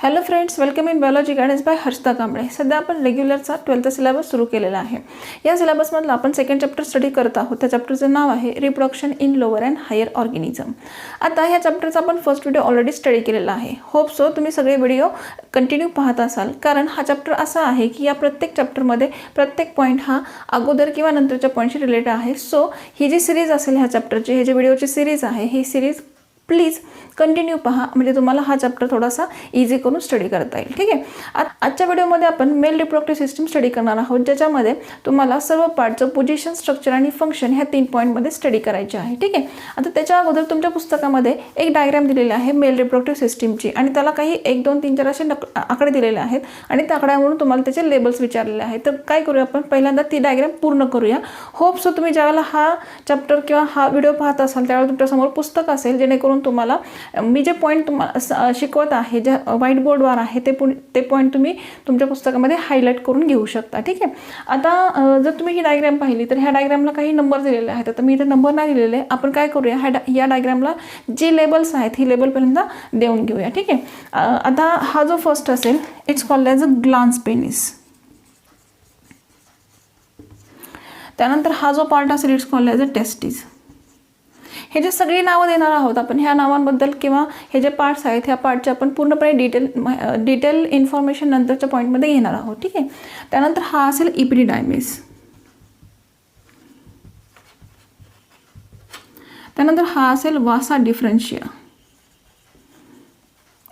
Hello friends, welcome in biology guidance by Harshada Kamble. सध्या आपण रेग्युलरचा 12th syllabus सुरू केलेला आहे। या सिलेबसमधला आपण सेकंड चॅप्टर स्टडी करत आहोत। त्या चॅप्टरचं नाव आहे reproduction in lower and higher organism. आता ह्या चॅप्टरचा आपण फर्स्ट व्हिडिओ ऑलरेडी स्टडी केलेला आहे। होप सो तुम्ही सगळे व्हिडिओ कंटिन्यू पाहत असाल, कारण हा चॅप्टर असा आहे की या प्रत्येक चॅप्टरमध्ये प्रत्येक पॉईंट हा अगोदर किंवा नंतरच्या पॉईंटशी रिलेटेड आहे। सो ही जी सिरीज असेल ह्या चॅप्टरची, हे जे व्हिडिओची सिरीज आहे, ही सिरीज प्लीज कंटिन्यू पहा, म्हणजे तुम्हाला हा चॅप्टर थोडासा इझी करून स्टडी करता येईल। ठीक आहे। आजच्या व्हिडिओमध्ये आपण मेल रिप्रोडक्टिव्ह सिस्टम स्टडी करणार आहोत, ज्याच्यामध्ये तुम्हाला सर्व पार्टचं पोझिशन, स्ट्रक्चर आणि फंक्शन ह्या 3 पॉईंटमध्ये स्टडी करायचे आहे। ठीक आहे। आता त्याच्या अगोदर तुमच्या पुस्तकामध्ये एक डायग्राम दिलेली आहे मेल रिप्रोडक्टिव्ह सिस्टमची, आणि त्याला काही 1 2 3 4 असे आकडे दिलेले आहेत, आणि त्या आकड्यावरून तुम्हाला त्याचे लेबल्स विचारलेले आहेत। तर काय करूया आपण, पहिल्यांदा ती डायग्राम पूर्ण करूया। होप सो तुम्ही ज्यावेळेला हा चॅप्टर किंवा हा व्हिडिओ पाहत असाल त्यावेळेला तुमच्यासमोर पुस्तक असेल, जेणेकरून तुम्हाला मी जे पॉईंट तुम्हाला शिकवत आहे, जे व्हाईट बोर्डवर आहे, ते पॉईंट तुम्ही तुमच्या पुस्तकामध्ये हायलाईट करून घेऊ शकता। ठीक आहे। आता जर तुम्ही ही डायग्राम पाहिली तर ह्या डायग्रामला काही नंबर दिलेले आहेत। आता मी इथे नंबर नाही दिलेले, आपण काय करूया, या डायग्रामला जे लेबल्स आहेत ही लेबल पहिल्यांदा देऊन घेऊया। ठीक आहे। आता हा जो फर्स्ट असेल, it's called as a glans penis. त्यानंतर हा जो पार्ट असेल, it's called as a testis. हे जे सगळी नावं देणार आहोत आपण, ह्या नावांबद्दल किंवा हे जे पार्ट्स आहेत ह्या पार्टचे आपण पूर्णपणे डिटेल इन्फॉर्मेशन नंतरच्या पॉईंटमध्ये घेणार आहोत। ठीक आहे। त्यानंतर हा असेल इपिडिडायमिस। त्यानंतर हा असेल vasa deferentia.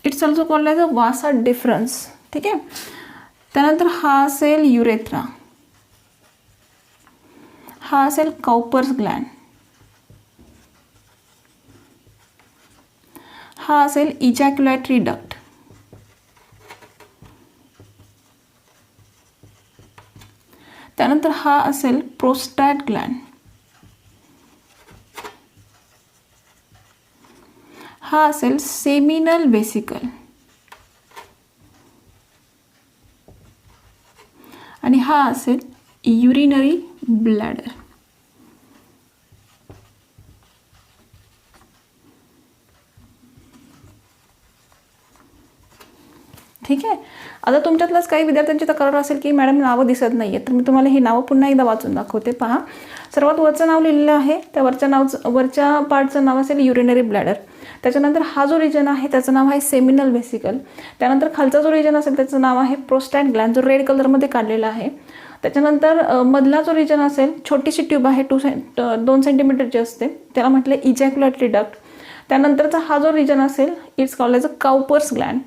It's also called as a vasa deferens. ठीक आहे। त्यानंतर हा असेल युरेथ्रा। हा असेल काउपर्स ग्लँड। हा असेल इजॅक्युलेटरी डक्ट। त्यानंतर हा असेल प्रोस्टॅट ग्लँड। हा असेल सेमिनल वेसिकल। आणि हा असेल युरिनरी ब्लॅडर। ठीक आहे। आता तुमच्यातल्याच काही विद्यार्थ्यांची तक्रार असेल की मॅडम नावं दिसत नाही आहेत, तर मी तुम्हाला ही नावं पुन्हा एकदा वाचून दाखवते। पहा, सर्वात वरचं नाव लिहिलेलं आहे, त्या वरच्या पार्टचं नाव असेल युरिनरी ब्लॅडर। त्याच्यानंतर हा जो रिजन आहे त्याचं नाव आहे सेमिनल वेसिकल। त्यानंतर खालचा जो रिजन असेल त्याचं नाव आहे प्रोस्टॅट ग्लँड, जो रेड कलरमध्ये काढलेला आहे। त्याच्यानंतर मधला जो रिजन असेल, छोटीशी ट्यूब आहे, 2 सेंटीमीटरची असते, त्याला म्हटलं इजॅक्युलेटरी डक्ट। त्यानंतरचा हा जो रिजन असेल, it's called as a Cowper's gland.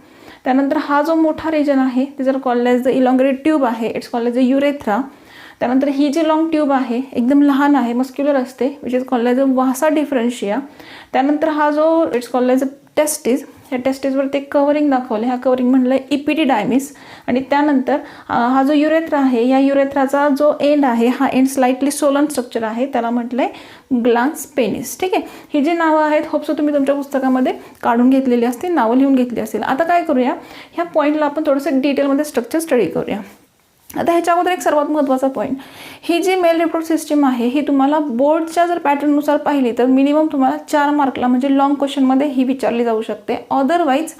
त्यानंतर हा जो मोठा रिजन आहे ते जर called as the elongated tube आहे, it's called as a urethra. त्यानंतर ही जी लॉंग ट्यूब आहे, एकदम लहान आहे, मस्क्युलर असते, which is called as a vasa deferentia. त्यानंतर हा जो it's called as a testis, ह्या टेस्टिसवरती एक कव्हरिंग दाखवलं, ह्या कव्हरिंग म्हणलं इपिडिडायमिस। आणि त्यानंतर हा जो युरेथ्रा आहे, या युरेथ्राचा जो एंड आहे, हा एंड स्लाइटली सोलन स्ट्रक्चर आहे, त्याला म्हटलंय ग्लान्स पेनिस। ठीक आहे। ही जी नावं आहेत होपसो तुम्ही तुमच्या पुस्तकामध्ये काढून घेतलेली असतील, नावं लिहून घेतली असेल। आता काय करूया, ह्या पॉईंटला आपण थोडंसं डिटेलमध्ये स्ट्रक्चर स्टडी करूया। आता ह्याच्या अगोदर एक सर्वात महत्त्वाचा पॉईंट, ही जी मेल रिप्रोडक्टिव्ह सिस्टम आहे ही तुम्हाला बोर्डच्या जर पॅटर्ननुसार पाहिली तर मिनिमम तुम्हाला 4 मार्कला म्हणजे लॉंग क्वेश्चनमध्ये ही विचारली जाऊ शकते। अदरवाईज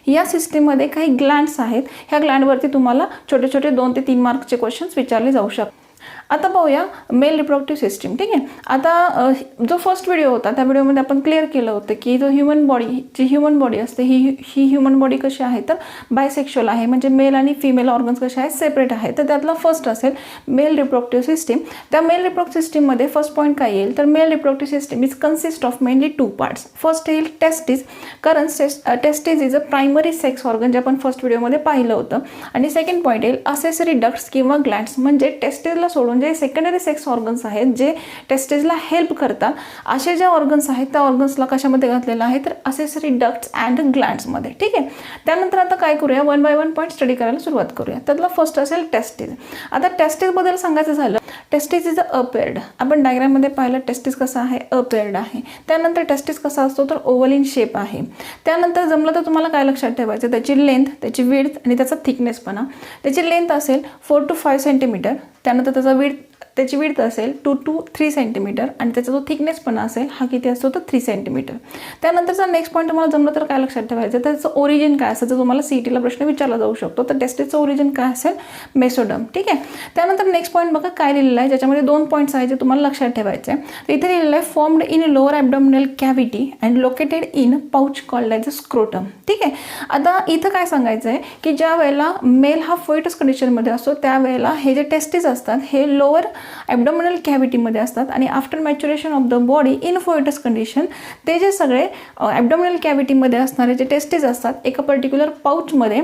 या सिस्टीममध्ये काही ग्लँड्स आहेत, ह्या ग्लँडवरती तुम्हाला छोटे छोटे 2 ते 3 मार्कचे क्वेश्चन्स विचारले जाऊ शकतात। आता पाहूया मेल रिप्रोडक्टिव्ह सिस्टम। ठीक आहे। आता जो फर्स्ट व्हिडिओ होता त्या व्हिडिओमध्ये आपण क्लिअर केलं होतं की जो ह्युमन बॉडी असते ही ह्युमन बॉडी कशी आहे, तर बायसेक्शुअल आहे, म्हणजे मेल आणि फिमेल ऑर्गन्स कसे आहेत, सेपरेट आहे। तर त्यातला फर्स्ट असेल मेल रिप्रोडक्टिव्ह सिस्टीम। त्या मेल रिप्रोडक्टिव्ह सिस्टीममध्ये फर्स्ट पॉईंट काय येईल, तर mail reproductive system is consist of mainly 2 parts. First येईल टेस्टिस, कारण testis is a primary sex organ, जे आपण फर्स्ट व्हिडिओमध्ये पाहिलं होतं। आणि सेकंड पॉईंट येईल असेसरी डक्ट्स किंवा ग्लँड्स, म्हणजे टेस्टिसला सोडून जे सेकंडरी सेक्स ऑर्गन्स आहेत, जे टेस्टिसला हेल्प करतात, असे जे ऑर्गन्स आहेत त्या ऑर्गन्सला कशामध्ये घातलेलं आहे, तर असेसरी डक्ट्स अँड ग्लँड्समध्ये। ठीक आहे। त्यानंतर आता काय करूया, 1 बाय 1 पॉईंट स्टडी करायला सुरुवात करूया। त्यातला फर्स्ट असेल टेस्टिस। आता टेस्टिसबद्दल सांगायचं झालं, टेस्टिस इज अपेअर्ड। आपण डायग्राममध्ये पाहिलं टेस्टिस कसा आहे, अपेअर्ड आहे। त्यानंतर टेस्टिस कसा असतो, तर ओव्हल इन शेप आहे। त्यानंतर जमलं तर तुम्हाला काय लक्षात ठेवायचं, त्याची लेंथ, त्याची विड्थ आणि त्याचा थिकनेसपणा। त्याची लेंथ असेल 4 to 5 सेंटीमीटर, त्यानंतर त्याचा विड्थ त्याची विड्थ असेल 2 to 3 सेंटीमीटर आणि त्याचा जो थिकनेस पण असेल हा किती असतो तर 3 सेंटीमीटर. त्यानंतरचा नेक्स्ट पॉईंट तुम्हाला जमलं तर काय लक्षात ठेवायचं, त्याचं ओरिजिन काय असेल, जर तुम्हाला सीईटीला प्रश्न विचारला जाऊ शकतो तर टेस्टिसचं ओरिजिन काय असेल, मेसोडर्म. ठीक आहे. त्यानंतर नेक्स्ट पॉईंट बघा काय लिहिलेलं आहे, ज्याच्यामध्ये 2 पॉईंट्स आहेत जे तुम्हाला लक्षात ठेवायचे आहे. तर इथे लिहिलेलं आहे formed in lower abdominal cavity and located in pouch called as a scrotum. ठीक आहे. आता इथं काय सांगायचं आहे की ज्या वेळेला मेल हा फोएटस कंडिशनमध्ये असतो त्यावेळेला हे जे टेस्टिस असतात हे लोअर ॲबडॉमिनल कॅव्हिटीमध्ये असतात आणि after maturation of the body in foetus condition ते जे सगळे ॲबडॉमिनल कॅव्हिटीमध्ये असणारे जे टेस्टिस असतात एका पर्टिक्युलर पाउचमध्ये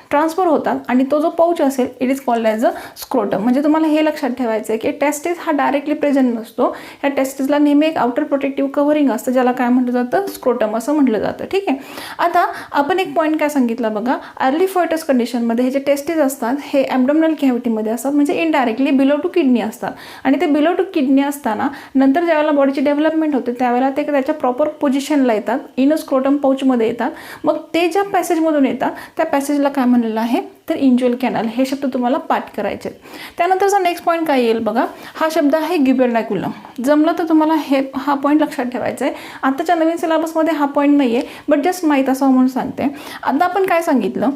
ट्रान्सफर होतात आणि तो जो पाउच असेल it is called as a scrotum. म्हणजे तुम्हाला हे लक्षात ठेवायचं आहे की टेस्टिस हा डायरेक्टली प्रेझेंट नसतो, ह्या टेस्टिसला नेहमी एक आउटर प्रोटेक्टिव्ह कव्हरिंग असतं ज्याला काय म्हटलं जातं, स्क्रोटम असं म्हटलं जातं. ठीक आहे. आता आपण एक पॉईंट काय सांगितलं बघा, अर्ली फोएटस कंडिशनमध्ये हे जे टेस्टिस असतात हे ॲबडॉमिनल कॅव्हिटीमध्ये असतात, म्हणजे इनडायरेक्टली बिलो टू किडनी असतात आणि ते बिलो टू किडनी असताना नंतर ज्यावेळेला बॉडीची डेव्हलपमेंट होते त्यावेळेला ते त्याच्या प्रॉपर पोझिशनला येतात, इन स्क्रोटम पाउचमध्ये येतात. मग ते ज्या पॅसेजमधून येतात त्या पॅसेजला काय म्हणलेलं आहे तर इंज्युअल कॅनल. हे शब्द तुम्हाला पाठ करायचे. त्यानंतरचा नेक्स्ट पॉईंट काय येईल बघा, हा शब्द आहे ग्युबर्नॅक्युलम. जमलं तर तुम्हाला हा पॉईंट लक्षात ठेवायचा आहे. आताच्या नवीन सिलेबसमध्ये हा पॉईंट नाही आहे, बट जस्ट माहीत असावं म्हणून सांगते. आता आपण काय सांगितलं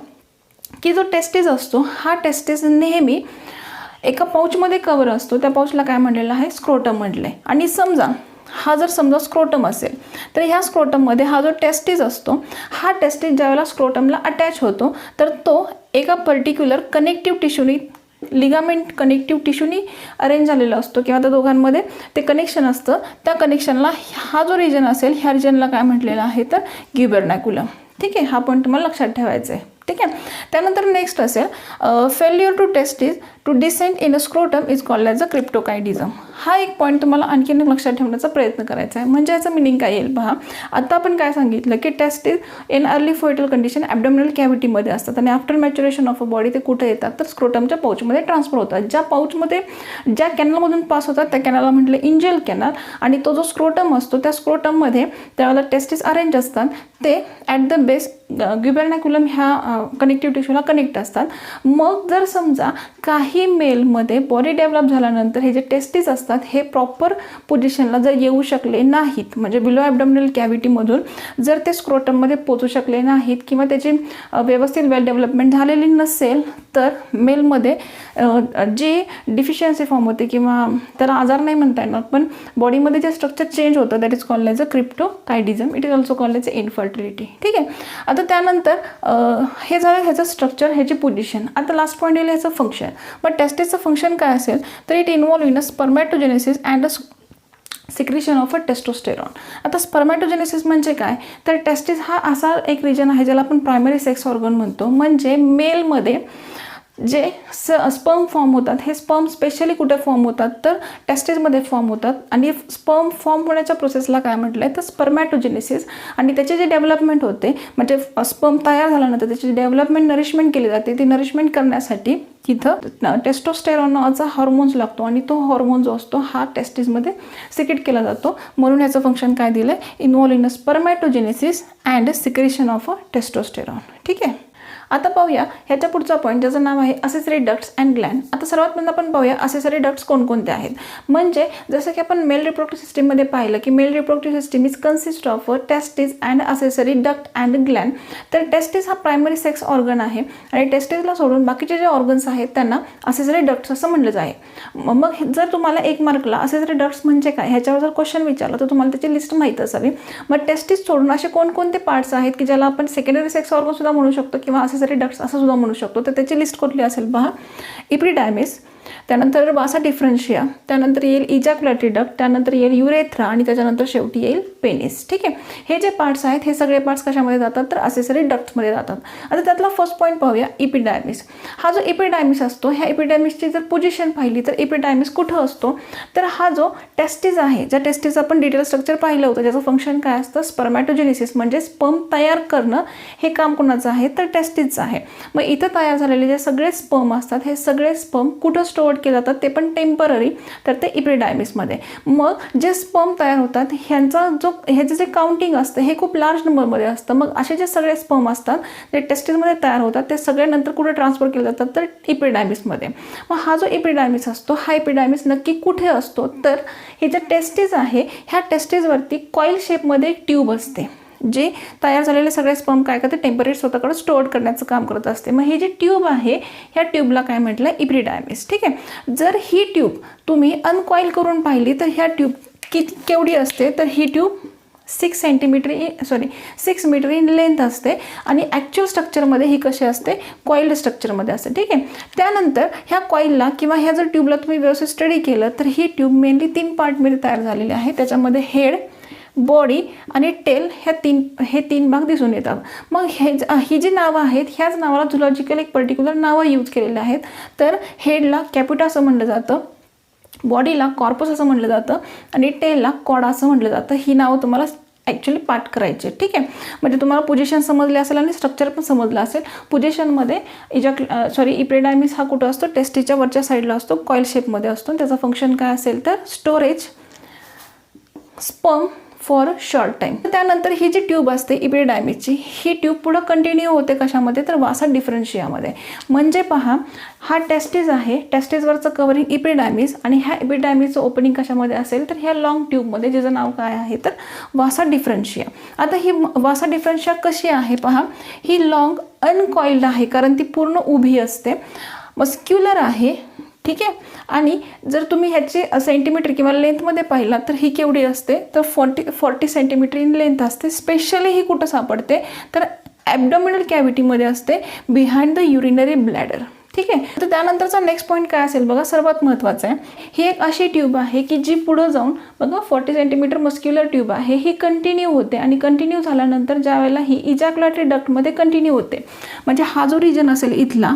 की जो टेस्टिस असतो हा टेस्टिस नेहमी एका पाउचमध्ये कवर असतो, त्या पाउचला काय म्हणलेलं आहे, स्क्रोटम म्हटलं आहे. आणि समजा स्क्रोटम असेल तर ह्या स्क्रोटममध्ये हा जो टेस्टिस असतो हा टेस्टिस ज्यावेळेला स्क्रोटमला अटॅच होतो तर तो एका पर्टिक्युलर कनेक्टिव्ह टिश्यूनी लिगामेंट कनेक्टिव्ह टिश्यूनी अरेंज झालेला असतो किंवा त्या दोघांमध्ये ते कनेक्शन असतं. त्या कनेक्शनला हा जो रिजन असेल ह्या रिजनला काय म्हटलेलं आहे तर ग्युबर्नॅक्युलम. ठीक आहे. हा पॉईंट तुम्हाला लक्षात ठेवायचा आहे. ठीक आहे. त्यानंतर नेक्स्ट असेल failure to testis to descent in a scrotum is called as a cryptorchidism. हा एक पॉईंट तुम्हाला आणखीन लक्षात ठेवण्याचा प्रयत्न करायचा आहे. म्हणजे याचं मिनिंग काय येईल पहा. आता आपण काय सांगितलं की testis in early foetal condition abdominal कॅव्हिटीमध्ये असतात आणि after maturation of a body ते कुठे येतात तर स्क्रोटमच्या पाउचमध्ये ट्रान्सफर होतात. ज्या पाउचमध्ये ज्या कॅनलमधून पास होतात त्या कॅनलला म्हटलं इंजियल कॅनल आणि तो जो स्क्रोटम असतो त्या स्क्रोटममध्ये त्यावेळेला टेस्टिस अरेंज असतात, ते ॲट द बेस ग्युबर्नॅक्युलम ह्या कनेक्टिव्ह टिश्यूला कनेक्ट असतात. मग जर समजा काही मेलमध्ये बॉडी डेव्हलप झाल्यानंतर हे जे टेस्टिस असतात हे प्रॉपर पोझिशनला जर येऊ शकले नाहीत, म्हणजे बिलो ॲबडॉमिनल कॅव्हिटीमधून जर ते स्क्रोटममध्ये पोचू शकले नाहीत किंवा त्याची व्यवस्थित वेल डेव्हलपमेंट झालेली नसेल तर मेलमध्ये जी डिफिशियन्सी फॉर्म होते किंवा त्याला आजार नाही म्हणता येणार पण बॉडीमध्ये जे स्ट्रक्चर चेंज होतं that is called as a cryptorchidism. It is also called as a infertility. ठीक आहे. आता त्यानंतर हे झालं ह्याचं स्ट्रक्चर, ह्याची पोझिशन. आता लास्ट पॉईंट येईल ह्याचं फंक्शन. पण टेस्टिसचं फंक्शन काय असेल तर it involve in a spermatogenesis and a secretion of a testosterone. आता स्पर्मॅटोजेनेसिस म्हणजे काय तर टेस्टिस हा असा एक रिजन आहे ज्याला आपण प्रायमरी सेक्स ऑर्गन म्हणतो. म्हणजे मेलमध्ये जे स्पर्म फॉर्म होतात हे स्पर्म स्पेशली कुठे फॉर्म होतात तर टेस्टिसमध्ये फॉर्म होतात आणि स्पर्म फॉर्म होण्याच्या प्रोसेसला काय म्हटलं आहे तर स्पर्मॅटोजेनेसिस. आणि त्याचे जे डेव्हलपमेंट होते म्हणजे स्पर्म तयार झाल्यानंतर त्याची डेव्हलपमेंट नरिशमेंट केली जाते. ती नरिशमेंट करण्यासाठी तिथं टेस्टोस्टेरॉन नावाचा हॉर्मोन्स लागतो आणि तो हॉर्मोन जो असतो हा टेस्टिसमध्ये सिक्रेट केला जातो. म्हणून ह्याचं फंक्शन काय दिलं आहे, involve in a spermatogenesis and secretion of a testosterone. ठीक आहे. आता पाहूया ह्याच्या पुढचा पॉईंट ज्याचं नाव आहे असेसरी डक्ट्स अँड ग्लॅन्ड. आता सर्वात पहिल्यांदा आपण पाहूया असेसरी डक्ट्स कोणकोणते आहेत. म्हणजे जसं की आपण मेल रिप्रोडक्टिव्ह सिस्टीममध्ये पाहिलं की male reproductive system is consist of testis and accessory duct and gland. तर टेस्टिस हा प्रायमरी सेक्स ऑर्गन आहे आणि टेस्टिसला सोडून बाकीचे जे ऑर्गन्स आहेत त्यांना असेसरी डक्ट्स असं म्हटलं जाईल. मग जर तुम्हाला 1 मार्कला असेसरी डक्ट्स म्हणजे काय ह्याच्यावर जर क्वेश्चन विचारला तर तुम्हाला त्याची लिस्ट माहीत असावी. मग टेस्टिस सोडून असे कोणकोणते पार्ट्स आहेत की ज्याला आपण सेकंडरी सेक्स ऑर्गन सुद्धा म्हणू शकतो किंवा असेसरी डक्ट्स असं सुद्धा म्हणू शकतो. तर त्याची लिस्ट कुठली असेल पहा. इपिडायमिस, त्यानंतर वासा डिफरन्शिया, त्यानंतर येईल इजॅक्युलेटरी डक्ट, त्यानंतर येईल युरेथ्रा आणि त्याच्यानंतर शेवटी येईल पेनिस. ठीक आहे. हे जे पार्ट्स आहेत हे सगळे पार्ट्स कशामध्ये जातात तर असेसरी डक्ट्समध्ये जातात. आता त्यातला फर्स्ट पॉईंट पाहूया इपिडायमिस. हा जो इपिडायमिस असतो ह्या इपिडायमिसची जर पोझिशन पाहिली तर इपिडायमिस कुठं असतो तर हा जो टेस्टिस आहे ज्या टेस्टिस आपण डिटेल स्ट्रक्चर पाहिलं होतं ज्याचं फंक्शन काय असतं स्पर्मॅटोजेनेसिस म्हणजे स्पर्म तयार करणं हे काम कोणाचं आहे तर टेस्टिसचं आहे. मग इथं तयार झालेले जे सगळे स्पर्म असतात हे सगळे स्पर्म कुठं स्टोअर्ड केले जातात ते पण टेम्पररी, तर ते इपिडायमिसमध्ये. मग जे स्पर्म तयार होतात ह्याचं जे काउंटिंग असतं हे खूप लार्ज नंबरमध्ये असतं. मग असे जे सगळे स्पर्म असतात जे टेस्टिसमध्ये तयार होतात ते सगळे नंतर कुठे ट्रान्सफर केले जातात तर इपिडायमिसमध्ये. मग हा जो इपिडायमिस असतो हा इपिडायमिस नक्की कुठे असतो तर हे जे टेस्टिस आहे ह्या टेस्टिसवरती कॉईल शेपमध्ये एक ट्यूब असते जे तयार झालेले सगळे स्पर्म काय करते टेम्पररी स्वतःकडे स्टोअर करण्याचं काम करत असते. मग ही जी ट्यूब आहे ह्या ट्यूबला काय म्हटलं इपिडायमिस. ठीक आहे. जर ही ट्यूब तुम्ही अनकॉईल करून पाहिली तर ह्या ट्यूब केवढी असते तर ही ट्यूब 6 मीटर इन लेंथ असते आणि ॲक्च्युअल स्ट्रक्चरमध्ये ही कशी असते कॉइल्ड स्ट्रक्चरमध्ये असते. ठीक आहे. त्यानंतर ह्या कॉइलला किंवा ह्या जर ट्यूबला तुम्ही व्यवस्थित स्टडी केलं तर ही ट्यूब मेनली 3 पार्टमध्ये तयार झालेली आहे. त्याच्यामध्ये हेड, बॉडी आणि टेल हे तीन भाग दिसून येतात. मग ही जी नावं आहेत ह्याच नावाला झुलॉजिकल एक पर्टिक्युलर नावं यूज केलेली आहेत. तर हेडला कॅपिटा असं म्हटलं जातं, बॉडीला कॉर्पस असं म्हटलं जातं आणि टेलला कॉडा असं म्हटलं जातं. ही नावं तुम्हाला ॲक्च्युली पाठ करायचे. ठीक आहे. म्हणजे तुम्हाला पोझिशन समजले असेल आणि स्ट्रक्चर पण समजलं असेल. पोझिशनमध्ये इपिडायमिस हा कुठं असतो टेस्टिसच्या वरच्या साईडला असतो, कॉईल शेपमध्ये असतो. त्याचं फंक्शन काय असेल तर storage sperm for short time. त्यानंतर ही जी ट्यूब असते इपिडायमिसची ही ट्यूब पुढं कंटिन्यू होते कशामध्ये तर वासा डिफरन्शियामध्ये. म्हणजे पहा हा टेस्टिस आहे, टेस्टिसवरचं कवरिंग इपिडायमिस आणि ह्या इपिडायमिसचं ओपनिंग कशामध्ये असेल तर ह्या लॉंग ट्यूबमध्ये जिचं नाव काय आहे तर वासा डिफरन्शिया. आता ही वासा डिफरन्शिया कशी आहे पहा, ही लॉंग अनकॉइल्ड आहे कारण ती पूर्ण उभी असते, मस्क्युलर आहे. ठीक आहे. आणि जर तुम्ही ह्याची सेंटीमीटर किंवा लेंथमध्ये पाहिला तर ही केवढी असते तर 40 सेंटीमीटर इन लेंथ असते. स्पेशली ही कुठं सापडते तर ॲब्डोमिनल कॅव्हिटीमध्ये असते बिहाइंड द युरिनरी ब्लॅडर. ठीक आहे. तर त्यानंतरचा नेक्स्ट पॉईंट काय असेल बघा, सर्वात महत्त्वाचं आहे. ही एक अशी ट्यूब आहे की जी पुढं जाऊन बघा 40 सेंटीमीटर मस्क्युलर ट्यूब आहे, ही कंटिन्यू होते आणि कंटिन्यू झाल्यानंतर ज्या वेळेला ही इजॅक्युलेटरी डक्टमध्ये कंटिन्यू होते. म्हणजे हा जो रिजन असेल इथला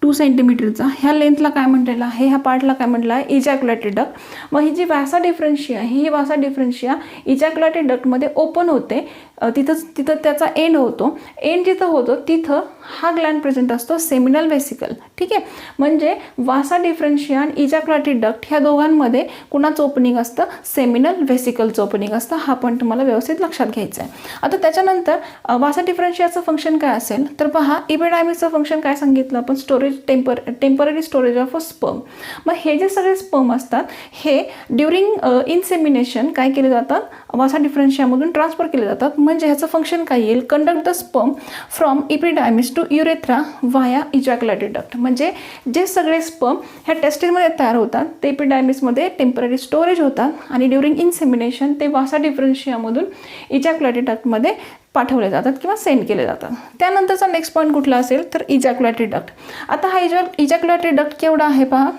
2 सेंटीमीटरचा ह्या लेंथला काय म्हटलेलं आहे, ह्या पार्टला काय म्हटलं आहे इजॅक्युलेटरी डक्ट. मग ही जी वासा डिफरन्शिया आहे ही वासा डिफरन्शिया इजॅक्युलेटरी डक्टमध्ये ओपन होते. तिथं त्याचा एंड होतो. एंड जिथं होतो तिथं हा ग्लँड प्रेझेंट असतो सेमिनल वेसिकल. ठीक आहे. म्हणजे वासा डिफरन्शिया आणि इजॅक्युलेटरी डक्ट ह्या दोघांमध्ये कुणाचं ओपनिंग असतं सेमिनल वेसिकलचं ओपनिंग असतं. हा पण तुम्हाला व्यवस्थित लक्षात घ्यायचा आहे. आता त्याच्यानंतर वासा डिफरन्शियाचं फंक्शन काय असेल तर पहा इपिडायमिसचं फंक्शन काय सांगितलं आपण storage temporary storage of a sperm. मग हे जे सगळे स्पर्म असतात हे ड्युरिंग इन्सेमिनेशन काय केले जातात वासा डिफरन्शियामधून ट्रान्सफर केले जातात. म्हणजे ह्याचं फंक्शन काय येईल conduct the sperm from epididymis to urethra via ejaculatory duct. म्हणजे जे सगळे स्पर्म ह्या टेस्टिसमध्ये तयार होतात ते इपिडायमिसमध्ये टेम्पररी स्टोरेज होतात आणि ड्युरिंग इन्सेमिनेशन ते वासा डिफरन्शियामधून इजॅक्युलेटरी डक्टमध्ये पाठवले जातात किंवा सेंड केले जातात. त्यानंतरचा नेक्स्ट पॉईंट कुठला असेल तर इजॅक्युलेटरी डक्ट. आता हा इजॅक्युलेटरी डक्ट केवढा आहे पहा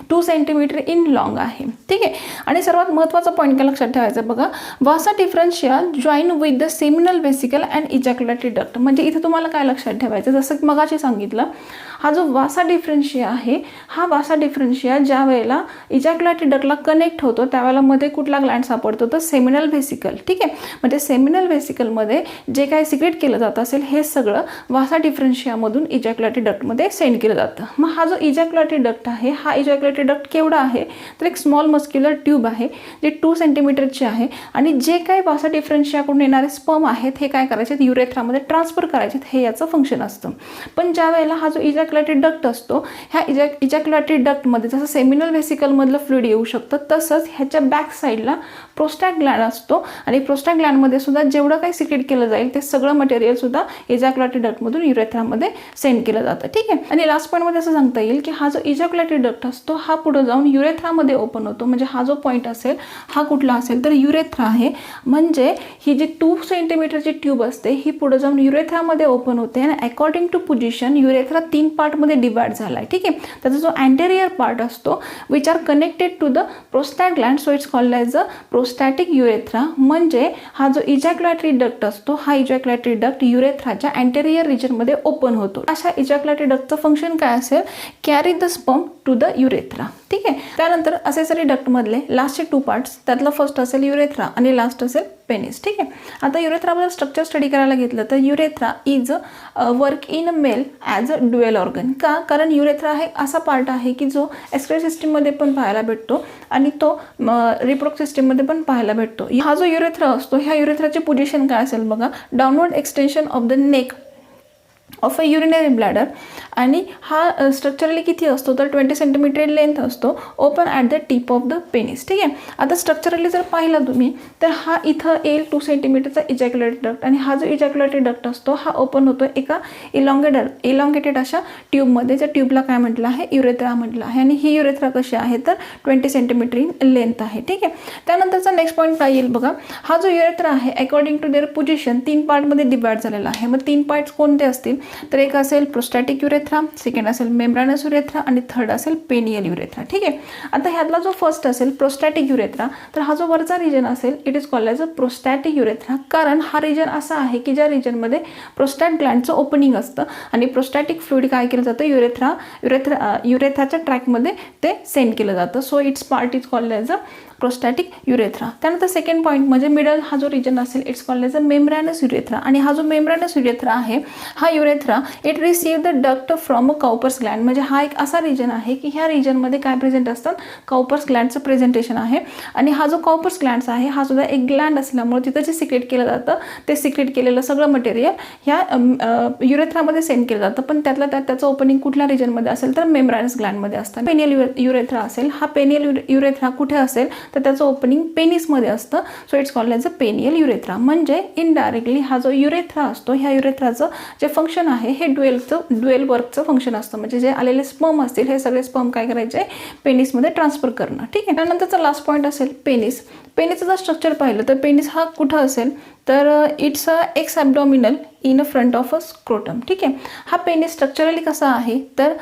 2 सेंटीमीटर इन लॉंग आहे. ठीक आहे. आणि सर्वात महत्त्वाचा पॉईंट काय लक्षात ठेवायचा बघा, vasa deferentia join with the seminal vesicle and ejaculatory duct. म्हणजे इथे तुम्हाला काय लक्षात ठेवायचं जसं की मगाशी सांगितलं हा जो वासा डिफरन्शिया आहे हा वासा डिफरन्शिया ज्या वेळेला इजॅक्युलेटरी डक्टला कनेक्ट होतो त्यावेळेला मध्ये कुठला ग्लँड सापडतो तर सेमिनल वेसिकल. ठीक आहे. म्हणजे सेमिनल वेसिकलमध्ये जे काही सिक्रेट केलं जात असेल हे सगळं वासा डिफरन्शियामधून इजॅक्युलेटरी डक्टमध्ये सेंड केलं जातं. मग हा जो इजॅक्युलेटरी डक्ट आहे हा इजॅक्युलेटरी डक्ट केवढा आहे तर एक स्मॉल मस्क्युलर ट्यूब आहे जे 2 सेंटीमीटरची आहे आणि जे काही वासा डिफरन्शियाकडून येणारे स्पर्म आहेत हे काय करायचे युरेथ्रामध्ये ट्रान्सफर करायचे हे याचं फंक्शन असतं. पण ज्या वेळेला हा जो इजॅक्युलेटरी डक्ट असतो ह्या इजॅक्युलेटरी डक्टमध्ये जसं सेमिनल वेसिकलमधलं फ्लुइड येऊ शकतं तसंच ह्याच्या बॅक साईडला प्रोस्टॅट ग्लँड असतो आणि प्रोस्टॅट ग्लँडमध्ये सुद्धा जेवढं काही सिक्रेट केलं जाईल ते सगळं मटेरियल सुद्धा इजॅक्युलेटरी डक्टमधून युरेथ्रामध्ये सेंड केलं जातं. ठीक आहे. आणि लास्ट पॉईंटमध्ये असं सांगता येईल की हा जो इजॅक्युलेटरी डक्ट असतो हा पुढे जाऊन युरेथ्रामध्ये ओपन होतो. म्हणजे हा जो पॉईंट असेल हा कुठला असेल तर युरेथ्रा आहे. म्हणजे ही जी 2 सेंटीमीटरची ट्यूब असते ही पुढे जाऊन युरेथ्रामध्ये ओपन होते आणि अकॉर्डिंग टू पोझिशन युरेथ्रा 3 पार्टमध्ये डिवाइड झाला आहे. ठीक आहे. त्याचा जो अँटेरियर पार्ट असतो which are connected to the prostate gland so it's called as a prostatic urethra. म्हणजे हा जो इजॅक्युलेटरी डक्ट असतो हा इजॅक्युलेटरी डक्ट युरेथ्राच्या अँटेरियर रिजनमध्ये ओपन होतो. अशा इजॅक्युलेटरी डक्टचं फंक्शन काय असेल carry the sperm to the urethra. ठीक आहे. त्यानंतर असेसरी डक्टमधले लास्टचे 2 पार्ट्स, त्यातलं फर्स्ट असेल युरेथ्रा आणि लास्ट असेल पेनिस. ठीक आहे. आता युरेथ्राबद्दल स्ट्रक्चर स्टडी करायला घेतलं तर urethra is work in male as a dual organ. का? कारण युरेथ्रा हा एक असा पार्ट आहे की जो एक्सक्रीटरी सिस्टीममध्ये पण पाहायला भेटतो आणि तो रिप्रोडक्टिव्ह सिस्टीममध्ये पण पाहायला भेटतो. हा जो युरेथ्रा असतो, ह्या युरेथ्राची पोझिशन काय असेल बघा, downward extension of the neck of a urinary bladder. आणि हा स्ट्रक्चरली किती असतो तर 20 सेंटीमीटर लेंथ असतो, open at the tip of the penis. ठीक आहे. आता स्ट्रक्चरली जर पाहिलं तुम्ही तर हा इथं येईल 2 सेंटीमीटरचा इजॅक्युलेटेड डक्ट, आणि हा जो इजॅक्युलेटेड डक्ट असतो हा ओपन होतो एका इलॉंगेटेड अशा ट्यूबमध्ये, ज्या ट्यूबला काय म्हटलं आहे, युरेथ्रा म्हटलं आहे. आणि ही युरेथ्रा कशी आहे तर 20 सेंटीमीटर इन लेंथ आहे. ठीक आहे. त्यानंतरचा नेक्स्ट पॉईंट काय येईल बघा, हा जो युरेथ्रा आहे अकॉर्डिंग टू देअर पोझिशन 3 पार्टमध्ये डिवाइड झालेला आहे. मग 3 पार्ट्स कोणते असतील तर एक असेल प्रोस्टॅटिक युरेथ्रा, सेकंड असेल मेम्ब्रानस युरेथ्रा आणि थर्ड असेल पेनियल युरेथ्रा. ठीक आहे. आता ह्यातला जो फर्स्ट असेल प्रोस्टॅटिक युरेथ्रा, तर हा जो वरचा रिजन असेल it is called as a prostatic urethra, कारण हा रिजन असा आहे की ज्या रिजनमध्ये प्रोस्टॅट ग्लँडचं ओपनिंग असतं आणि प्रोस्टॅटिक फ्लुइड काय केलं जातं युरेथ्राच्या ट्रॅकमध्ये ते सेंड केलं जातं. So it's part is called as a prostatic urethra. त्यानंतर सेकंड पॉईंट म्हणजे मिडल हा जो रिजन असेल it's called as a membranous urethra. आणि हा जो मेम्ब्रानस युरेथ्रा आहे, हा urethra it receive the duct from a Cowper's gland. म्हणजे हा एक असा रिजन आहे की ह्या रिजनमध्ये काय प्रेझेंट असतात, काउपर्स ग्लँडचं प्रेझेंटेशन आहे. आणि हा जो काउपर्स ग्लँड्स आहे हा सुद्धा एक ग्लँड असल्यामुळे तिथं जे सिक्रेट केलं जातं ते सिक्रेट केलेलं सगळं मटेरियल ह्या युरेथ्रामध्ये सेंड केलं जातं. पण त्यातल्या त्यात त्याचं ओपनिंग कुठल्या रिजनमध्ये असेल तर मेम्ब्रानस ग्लँडमध्ये असतं. पेनियल युरेथ्रा असेल, हा पेनियल युरेथ्रा कुठे असेल तर त्याचं ओपनिंग पेनिसमध्ये असतं. So it's called as a पेनियल urethra. म्हणजे इनडायरेक्टली हा जो युरेथ्रा असतो, ह्या युरेथ्राचं जे फंक्शन आहे हे ड्युएल वर्कचं फंक्शन असतं. म्हणजे जे आलेले स्पर्म असतील हे सगळे स्पर्म काय करायचे, पेनिसमध्ये ट्रान्सफर करणं. ठीक आहे. त्यानंतरचा लास्ट पॉईंट असेल पेनिस. पेनिसचं जर स्ट्रक्चर पाहिलं तर पेनिस हा कुठं असेल तर it's a ex abdominal in a front of a scrotum. ठीक आहे. हा पेनिस स्ट्रक्चरली कसा आहे तर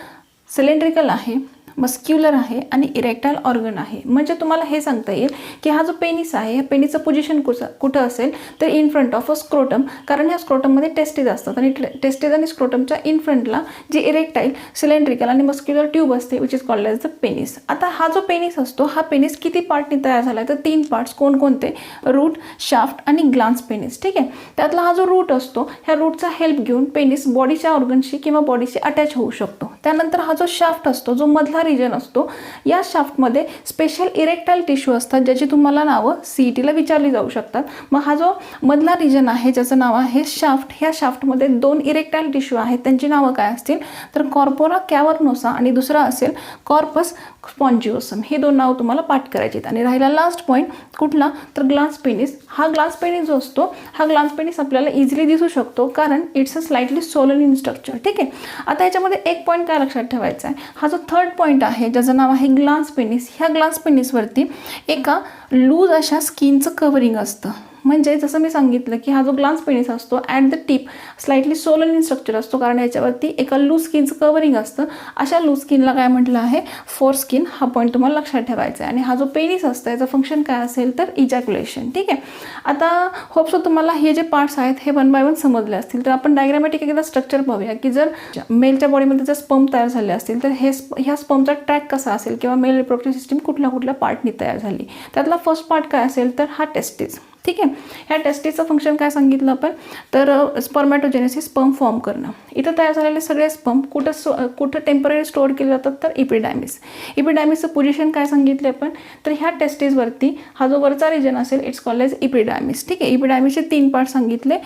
सिलेंड्रिकल आहे, मस्क्युलर आहे आणि इरेक्टाईल ऑर्गन आहे. म्हणजे तुम्हाला हे सांगता येईल की हा जो पेनिस आहे, ह्या पेनिसचं पोझिशन कुठं असेल तर in front of a scrotum, कारण ह्या स्क्रोटममध्ये टेस्टीज असतात आणि टेस्टीज आणि स्क्रोटमच्या इन फ्रंटला जी इरेक्टाईल सिलेंड्रिकल आणि मस्क्युलर ट्यूब असते which is called as the penis. आता हा जो पेनिस असतो, हा पेनिस किती पार्टनी तयार झाला आहे तर 3 पार्ट्स. कोणकोणते? रूट, शाफ्ट आणि ग्लान्स पेनिस. ठीक आहे. त्यातला हा जो रूट असतो, ह्या रूटचा हेल्प घेऊन पेनिस बॉडीच्या ऑर्गनशी किंवा बॉडीशी अटॅच होऊ शकतो. त्यानंतर हा जो शाफ्ट असतो, जो मधला रिजन असतो, या शाफ्टमध्ये स्पेशल इरेक्टाईल टिश्यू असतात ज्याची तुम्हाला नावं CETला विचारली जाऊ शकतात. मग हा जो मधला रिजन आहे ज्याचं नाव आहे शाफ्ट, ह्या शाफ्टमध्ये 2 इरेक्टाईल टिश्यू आहेत, त्यांची नावं काय असतील तर कॉर्पोरा कॅव्हर्नोसा आणि दुसरा असेल कॉर्पस स्पॉन्जिओसम. हे 2 नाव तुम्हाला पाठ करायचे आहेत. आणि राहिला लास्ट पॉईंट कुठला तर ग्लान्स पेनिस. हा ग्लान्स पेनिस जो असतो, हा ग्लान्स पेनिस आपल्याला इझिली दिसू शकतो कारण it's a slightly Solan in structure. ठीक आहे. आता याच्यामध्ये एक पॉईंट काय लक्षात ठेवायचा आहे, हा जो थर्ड पॉईंट आहे ज्याचं नाव आहे ग्लान्स पेनिस, ह्या ग्लान्स पेनिसवरती एका लूज अशा स्किनचं कव्हरिंग असतं. म्हणजे जसं मी सांगितलं की हा जो ग्लान्स पेनिस असतो at the tip slightly Solan in structure असतो, कारण याच्यावरती एका लूज स्किनचं कव्हरिंग असतं. अशा लूज स्किनला काय म्हटलं आहे, फोर स्किन. हा पॉईंट तुम्हाला लक्षात ठेवायचा आहे. आणि हा जो पेनिस असतो याचं फंक्शन काय असेल तर इजॅक्युलेशन. ठीक आहे. आता होपसो तुम्हाला हे जे पार्ट्स आहेत हे 1 बाय 1 समजले असतील. तर आपण डायग्रामॅटिक एकदा स्ट्रक्चर पाहूया की जर मेलच्या बॉडीमध्ये जर स्पर्म तयार झाले असतील तर ह्या स्पर्मचा ट्रॅक कसा असेल किंवा मेल रिप्रोडक्टिव्ह सिस्टीम कुठल्या पार्टनी तयार झाली. त्यातला फर्स्ट पार्ट काय असेल तर हा टेस्टिस. ठीक आहे. ह्या टेस्टिसचं फंक्शन काय सांगितलं आपण तर स्पर्मॅटोजेनेसिस, स्पर्म फॉर्म करणं. इथं तयार झालेले सगळे स्पर्म कुठं टेम्पररी स्टोअर केले जातात तर इपिडायमिस. इपिडायमिसचं पोझिशन काय सांगितले आपण तर ह्या टेस्टिसवरती हा जो वरचा रिजन असेल इट्स कॉल्ड एज इपिडायमिस. ठीक आहे. इपिडायमिसचे 3 पार्ट सांगितले,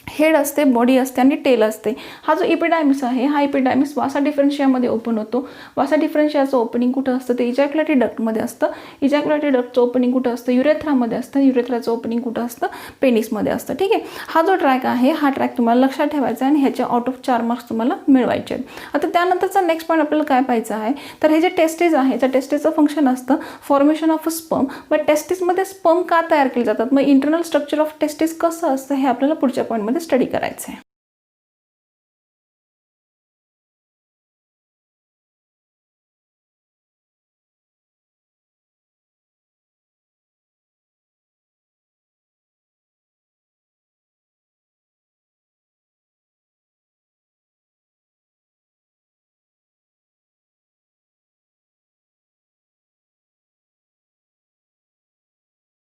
हेड असते, बॉडी असते आणि टेल असते. हा जो इपिडायमिस आहे हा इपिडायमिस वासा डिफरन्शियामध्ये ओपन होतो. वासा डिफरन्शियाचं ओपनिंग कुठं असतं ते इजॅक्युलेटरी डक्टमध्ये असतं. इजॅक्युलेटरी डक्टचं ओपनिंग कुठं असतं युरेथ्रामध्ये असतं. युरेथ्राचं ओपनिंग कुठं असतं पेनिसमध्ये असतं. ठीक आहे. हा जो ट्रॅक आहे हा ट्रॅक तुम्हाला लक्षात ठेवायचा आहे आणि ह्याच्या आउट ऑफ 4 मार्क्स तुम्हाला मिळवायचे आहेत. आता त्यानंतरचा नेक्स्ट पॉईंट आपल्याला काय पाहायचं आहे तर हे जे टेस्टिस आहे त्या टेस्टिसचं फंक्शन असतं formation of a sperm. But टेस्टिसमध्ये स्पर्म का तयार केले जातात, मग इंटरनल स्ट्रक्चर ऑफ टेस्टिस कसं असतं हे आपल्याला पुढच्या पॉईंटमध्ये स्टडी करायचं आहे.